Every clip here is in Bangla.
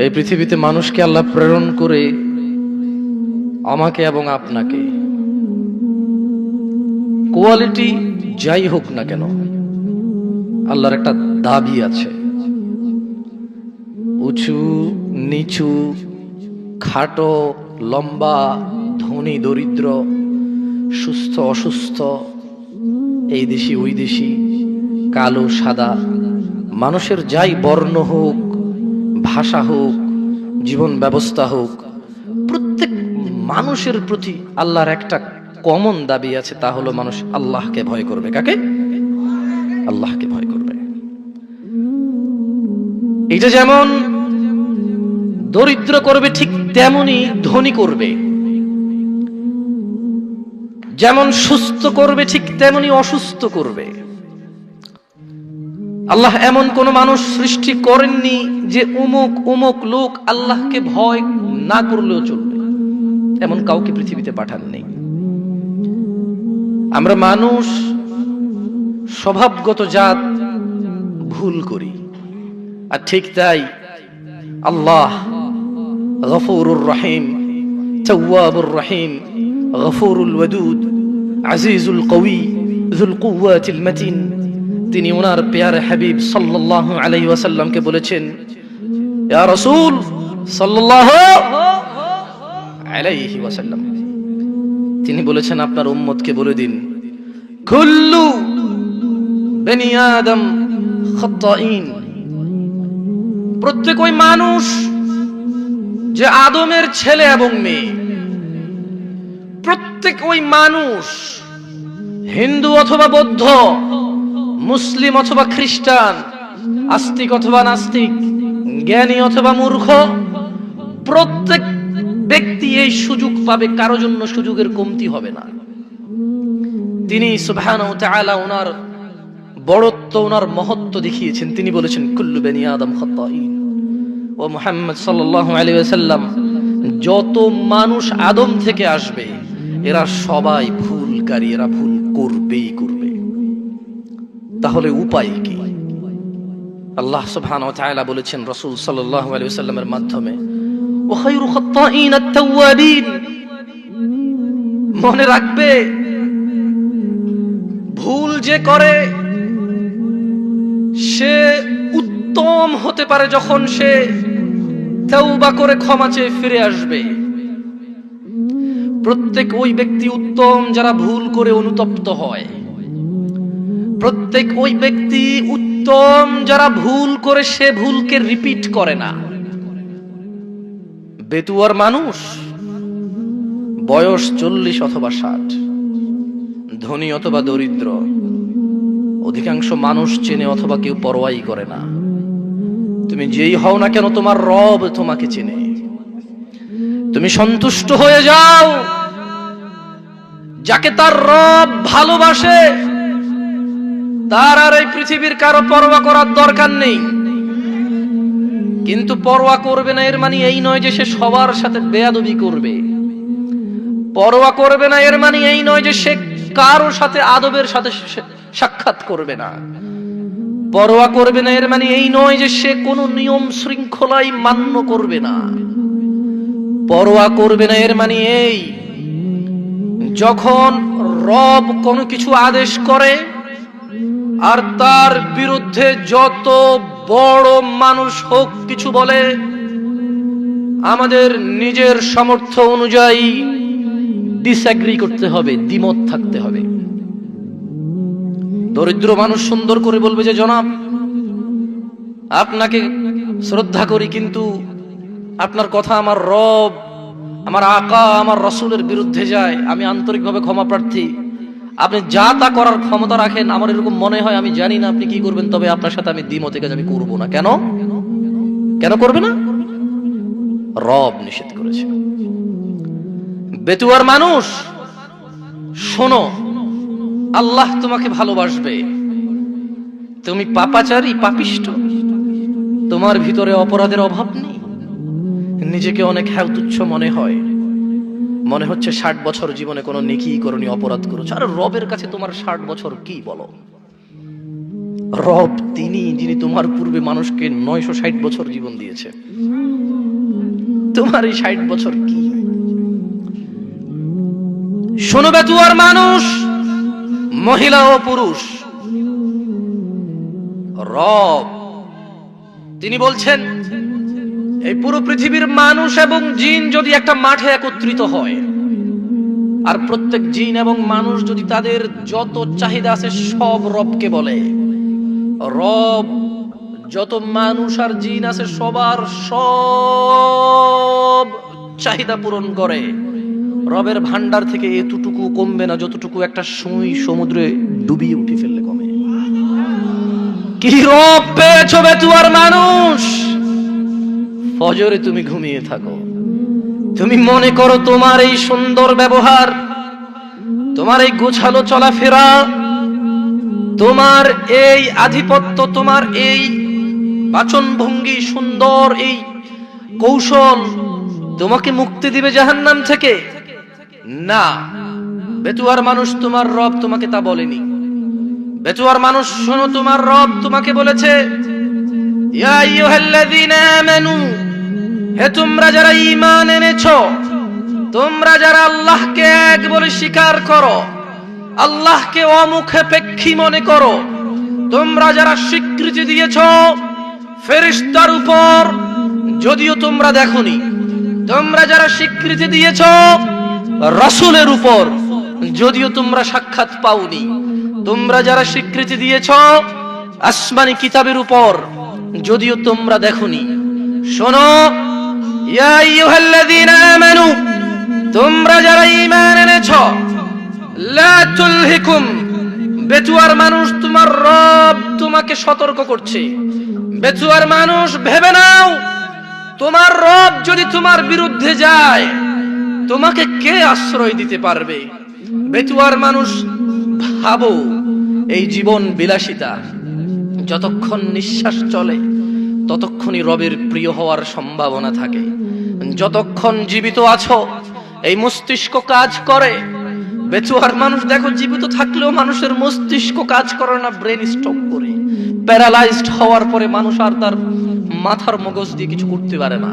এই পৃথিবীতে মানুষকে আল্লাহ প্রেরণ করে আমাকে এবং আপনাকে কোয়ালিটি যাই হোক না কেন আল্লাহর একটা দাবি আছে। উঁচু নিচু, খাটো লম্বা, ধনী দরিদ্র, সুস্থ অসুস্থ, এই দেশি ওই দেশি, কালো সাদা, মানুষের যাই বর্ণ হোক, ভাষা হোক, জীবন ব্যবস্থা হোক, প্রত্যেক মানুষের প্রতি আল্লাহর একটা কমন দাবি আছে, তা হলো মানুষ আল্লাহকে ভয় করবে। কাকে? আল্লাহকে ভয় করবে। এটা যেমন দরিদ্র করবে ঠিক তেমনি ধনী করবে, যেমন সুস্থ করবে ঠিক তেমনি অসুস্থ করবে। আল্লাহ এমন কোন মানুষ সৃষ্টি করেননি যে অমুক অমুক লোক আল্লাহকে ভয় না করলেও চলবে, এমন কাউকে পৃথিবীতে পাঠাননি। আমরা মানুষ স্বভাবগত জাত, ভুল করি, আর ঠিক তাই আল্লাহ গফুরুর রহিম, তাওয়াবুর রহিম, গফুরুল ওয়াদুদ, আজিজুল কওয়ি, যুল কুওয়াতিল মাতিন, তিনি ওনার প্যারে হাবিব সাল্লাল্লাহু আলাইহি ওয়াসাল্লামকে বলেছেন, ইয়া রাসূল সাল্লাল্লাহু আলাইহি ওয়াসাল্লাম, তিনি বলেছেন আপনার উম্মতকে বলে দিন, কুল্লু বনি আদম খাত্তাইন, প্রত্যেক ওই মানুষ যে আদমের ছেলে এবং মেয়ে, প্রত্যেক ওই মানুষ হিন্দু অথবা বৌদ্ধ, মুসলিম অথবা খ্রিস্টান, আস্তিক অথবা নাস্তিক, জ্ঞানী অথবা মূর্খ, প্রত্যেক ব্যক্তি এই সুযোগ পাবে, কারো জন্য সুযোগের কমতি হবে না। তিনি সুবহানাহু ওয়া তাআলা ওনার বড়ত্ব, ওনার মহত্ব দেখিয়েছেন। তিনি বলেছেন, কুল্লু বনি আদম খাত্তাইন। ও মুহাম্মদ সাল্লাল্লাহু আলাইহি ওয়াসাল্লাম, যত মানুষ আদম থেকে আসবে এরা সবাই ভুলকারী, এরা ভুল করবেই করবে। তাহলে উপায় কি? আল্লাহ সুবহানাহু ওয়া তাআলা বলেছেন রাসূল সাল্লাল্লাহু আলাইহি ওয়াসাল্লামের মাধ্যমে, ওয়া খায়রু খাত্তাইন আত-তাওয়াবিন, মনে রাখবে ভুল যে করে সে উত্তম হতে পারে যখন সে তওবা করে ক্ষমা চেয়ে ফিরে আসবে। প্রত্যেক ওই ব্যক্তি উত্তম যারা ভুল করে অনুতপ্ত হয়। প্রত্যেক ওই ব্যক্তি উত্তম যারা ভুল করে সে ভুলকে রিপিট করে না। বেতুয়ার মানুষ বয়স 40 অথবা 60, ধনী অথবা দরিদ্র, অধিকাংশ মানুষ চেনে অথবা কেউ পরোয়াই করে না। তুমি যেই হও না কেন তোমার রব তোমাকে চেনে। তুমি সন্তুষ্ট হয়ে যাও, যাকে তার রব ভালোবাসে তার আর এই পৃথিবীর কারো পরোয়া করার দরকার নেই। কিন্তু পরোয়া করবে না এর মানে এই নয় যে সে সবার সাথে বেয়াদবি করবে। পরোয়া করবে না এর মানে এই নয় যে সে কারো সাথে আদবের সাথে সাক্ষাৎ করবে না। পরোয়া করবে না এর মানে এই নয় যে সে কোনো নিয়ম শৃঙ্খলাই মান্য করবে না। পরোয়া করবে না এর মানে এই, যখন রব কোনো কিছু আদেশ করে আর তার বিরুদ্ধে যত বড় মানুষ হোক কিছু বলে, আমাদের নিজের সামর্থ্য অনুযায়ী ডিসএগ্রি করতে হবে, দ্বিমত থাকতে হবে। দরিদ্র মানুষ সুন্দর করে বলবে যে জনাব আপনাকে শ্রদ্ধা করি, কিন্তু আপনার কথা আমার রব, আমার আকা, আমার রাসূলের বিরুদ্ধে যায়, আমি আন্তরিকভাবে ক্ষমা প্রার্থী, আপনি যা তা করার ক্ষমতা রাখেন, আমার এরকম মনে হয়, আমি জানি না আপনি কি করবেন, তবে আপনার সাথে আমি দ্বিমতে কাজ আমি করব না। কেন কেন করবে না? রব নিষেধ করেছে। বেতুয়ার মানুষ, শোনো, আল্লাহ তোমাকে ভালোবাসবে। তুমি পাপাচারী, পাপিষ্ট, তোমার ভিতরে অপরাধের অভাব নেই, নিজেকে অনেক হ্যায় তুচ্ছ মনে হয়, মনে হচ্ছে 60 বছর জীবনে কোনো নেকি করনি, অপরাধ করেছো। আরে রবের কাছে তোমার 60 বছর কি বলো? রব তিনি যিনি তোমার পূর্বে মানুষকে 960 বছর জীবন দিয়েছে। তোমার এই 60 বছর কি? শোনো বেতুয়ার মানুষ, মহিলা ও পুরুষ, রব তিনি বলছেন এই পুরো পৃথিবীর মানুষ এবং জিন যদি একটা মাঠে একত্রিত হয়, আর প্রত্যেক জিন এবং মানুষ যদি তাদের যত চাহিদা আছে সব রবকে বলে, রব যত মানুষ আর জিন আছে সবার সব চাহিদা পূরণ করে, রবের ভান্ডার থেকে এতটুকু কমবে না যতটুকু একটা সুই সমুদ্রে ডুবিয়ে উঠে ফেললে কমে। কি রব পেয়েছো বেতুয়ার মানুষ? ফজরে তুমি ঘুমিয়ে থাকো, তুমি মনে করো তোমার এই সুন্দর ব্যবহার, তোমার এই গোছালো চলাফেরা, তোমার এই আধিপত্য, তোমার এই বাচন ভঙ্গি, সুন্দর এই কৌশল তোমাকে মুক্তি দিবে জাহান্নাম থেকে। না, বেতুয়ার মানুষ, তোমার রব তোমাকে তা বলেনি। বেতুয়ার মানুষ শোনো, তোমার রব তোমাকে বলেছে ইয়া আইয়ুহাল্লাযীনা আমানু, হে তোমরা যারা ঈমান এনেছো, তোমরা যারা আল্লাহকে এক বলে স্বীকার করো, আল্লাহকে অমুখাপেক্ষী মনে করো, তোমরা যারা স্বীকৃতি দিয়েছো ফেরেশতার উপর যদিও তোমরা দেখোনি, তোমরা যারা স্বীকৃতি দিয়েছো রাসূলের উপর যদিও তোমরা সাক্ষাৎ পাওনি, তোমরা যারা স্বীকৃতি দিয়েছো আসমানি কিতাবের উপর যদিও তোমরা দেখোনি, শোনো ইয়া আইয়ুহাল্লাযীনা আমানু, তোমরা যারা ঈমান এনেছো, লা তুলহিকুম, বেতুয়ার মানুষ তোমার রব তোমাকে সতর্ক করছে। বেতুয়ার মানুষ ভেবে নাও, তোমার রব যদি তোমার বিরুদ্ধে যায় তোমাকে কে আশ্রয় দিতে পারবে? বেতুয়ার মানুষ ভাবো, এই জীবন বিলাসিতা, যতক্ষণ নিঃশ্বাস চলে ততক্ষণই রবের প্রিয় হওয়ার সম্ভাবনা থাকে। যতক্ষণ জীবিত আছো এই মস্তিষ্ক কাজ করে। বেচুয়ার মানুষ দেখো, জীবিত থাকলেও মানুষের মস্তিষ্ক কাজ করে না, ব্রেন স্ট্রোক করে প্যারালাইজড হওয়ার পরে মানুষ আর তার মাথার মগজ দিয়ে কিছু করতে পারে না,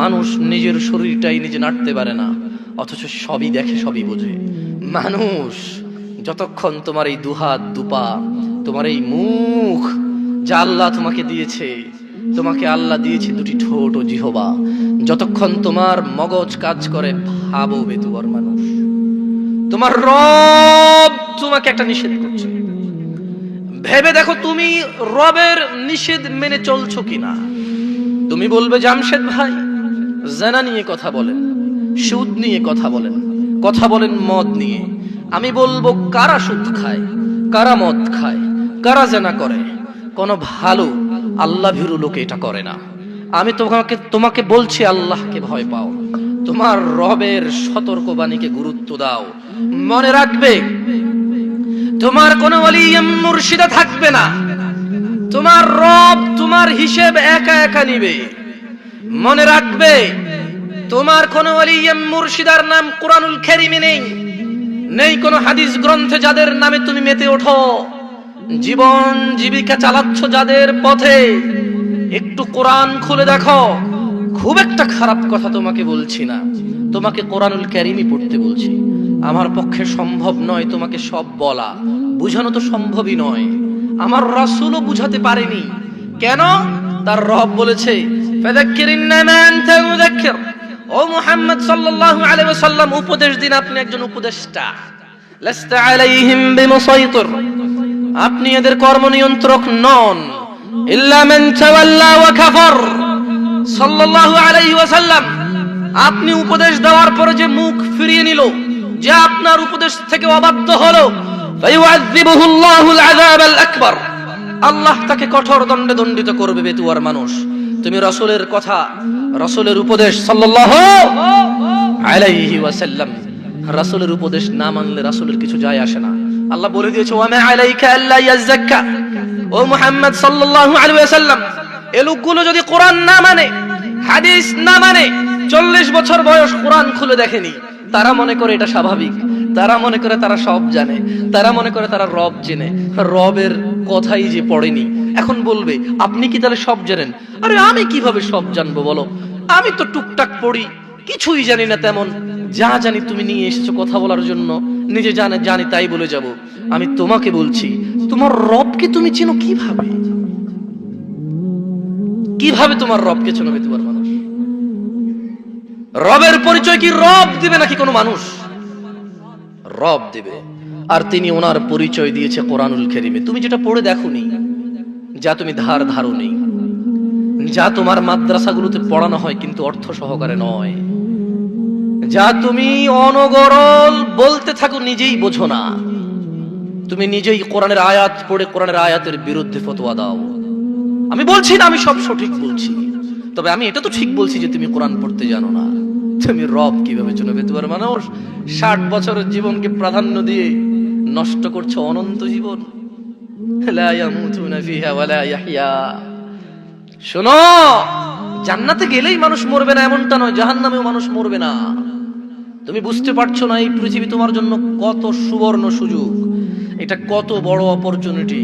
মানুষ নিজের শরীরটাই নিজে নাড়তে পারে না, অথচ সবই দেখে, সবই বোঝে। মানুষ যতক্ষণ তোমার এই দুহাত দুপা, তোমার এই মুখ যা আল্লাহ তোমাকে দিয়েছে, তোমাকে আল্লাহ দিয়েছে দুটি ঠোঁট ও জিহবা, যতক্ষণ তোমার মগজ কাজ করে, ভাবো বেতুয়ার মানুষ, তোমার রব তোমাকে একটা নিষেধ করছে, ভেবে দেখো তুমি রবের নিষেধ মেনে চলছো কিনা। তুমি বলবে জামশেদ ভাই জেনা নিয়ে কথা বলেন, সুদ নিয়ে কথা বলেন, কথা বলেন মদ নিয়ে। আমি বলবো কারা সুদ খায়, কারা মদ খায়, কারা জেনা করে? কোন ভালো আল্লাহ ভীরু লোকে এটা করে না। আমি তোমাকে বলছি আল্লাহকে ভয় পাও, তোমার রবের সতর্কবাণীকে গুরুত্ব দাও। মনে রাখবে তোমার কোনো ওলি মুর্শিদা থাকবে না, তোমার রব তোমার হিসেব একা একা নিবে। মনে রাখবে তোমার কোনো ওলি মুর্শিদার নাম কুরআনুল কারীমে নেই, নেই কোনো হাদিস গ্রন্থে যাদের নামে তুমি মেতে ওঠো, জীবন জীবিকা চালাচ্ছ যাদের পথে, একটু কোরআন খুলে দেখো। খুব একটা খারাপ কথা তোমাকে বলছি না, তোমাকে কোরআনুল কারীমই পড়তে বলছি। আমার পক্ষে সম্ভব নয় তোমাকে সব বলা, বুঝানো তো সম্ভবই নয়। আমার রাসূলও বুঝাতে পারেনি। কেন? তার রব বলেছে ফাযাক্কির ইন্নামা আনতা মুযাক্কির, ও মুহাম্মদ সাল্লাল্লাহু আলাইহি ওয়াসাল্লাম উপদেশ দিন, আপনি একজন উপদেষ্টা। লাস্তা আলাইহিম বিমুসাইতির, আপনি এদের কর্ম নিয়ন্ত্রক নন। ইল্লা মান তাওয়াল্লা ওয়া কাফার, সাল্লাল্লাহু আলাইহি ওয়াসাল্লাম আপনি উপদেশ দেওয়ার পরে যে মুখ ফিরিয়ে নিল, যে আপনার উপদেশ থেকে অবাধ্য হলো, ফায়ুআযিবুহুল্লাহুল আযাবাল আকবার, আল্লাহ তাকে কঠোর দণ্ডে দণ্ডিত করবে। বেতুয়ার মানুষ, তুমি রাসূলের কথা, রাসূলের উপদেশ সাল্লাল্লাহু আলাইহি ওয়াসাল্লাম, রাসূলের উপদেশ না মানলে রাসূলের কিছু যায় আসে না। আল্লাহ বলে দিয়েছে ওয়া মা আলাইকা আল্লা ইয়াযাক্কা, ও মুহাম্মদ সাল্লাল্লাহু আলাইহি ওয়াসাল্লাম এই লোকগুলো যদি কোরআন না মানে, হাদিস না মানে, 40 বছর বয়স কোরআন খুলে দেখেনি, তারা মনে করে এটা স্বাভাবিক, তারা মনে করে তারা সব জানে, তারা মনে করে তারা রব চেনে, রবের কথাই যে পড়েনি। এখন বলবে আপনি কি তাহলে সব জানেন? আরে আমি কিভাবে সব জানবো বলো, আমি তো টুকটাক পড়ি, কিছুই জানি না তেমন। যা জানি তুমি নিয়ে এসেছো কথা বলার জন্য, নিজে জানি তাই বলে যাব। আমি তোমাকে বলছি, তোমার রবকে তুমি চেনো কিভাবে? কিভাবে তোমার রবকে চেনবে তোমার মানুষ? রবের পরিচয় কি রব দিবে নাকি কোনো মানুষ? রব দিবে, আর তিনি ওনার পরিচয় দিয়েছে কোরআনুল কারীমে। তুমি যেটা পড়ে দেখোনি, যা তুমি ধারোনি, যা তোমার মাদ্রাসাগুলোতে পড়ানো হয় কিন্তু অর্থ সহকারে নয়, যা তুমি অনগরল বলতে থাকো নিজেই বোঝো না, তুমি নিজেই কোরআনের আয়াত পড়ে কোরআনের আয়াতের বিরুদ্ধে ফতোয়া দাও। আমি বলছি না আমি সব সঠিক বলছি, তবে আমি এটা তো ঠিক বলছি যে তুমি কোরআন পড়তে জানো না। তুমি রব কিভাবে চিনবে তোমার মানুষ? 60 বছরের জীবনকে প্রাধান্য দিয়ে নষ্ট করছো অনন্ত জীবন। লা ইয়ামুতুনা ফিহা ওয়া লা ইয়াহইয়া। শোনো, জান্নাতে গেলেই মানুষ মরবে না এমনটা নয়, জাহান্নামেও মানুষ মরবে না। তুমি বুঝতে পারছো না এই পৃথিবী তোমার জন্য কত সুবর্ণ সুযোগ, এটা কত বড় অপরচুনিটি।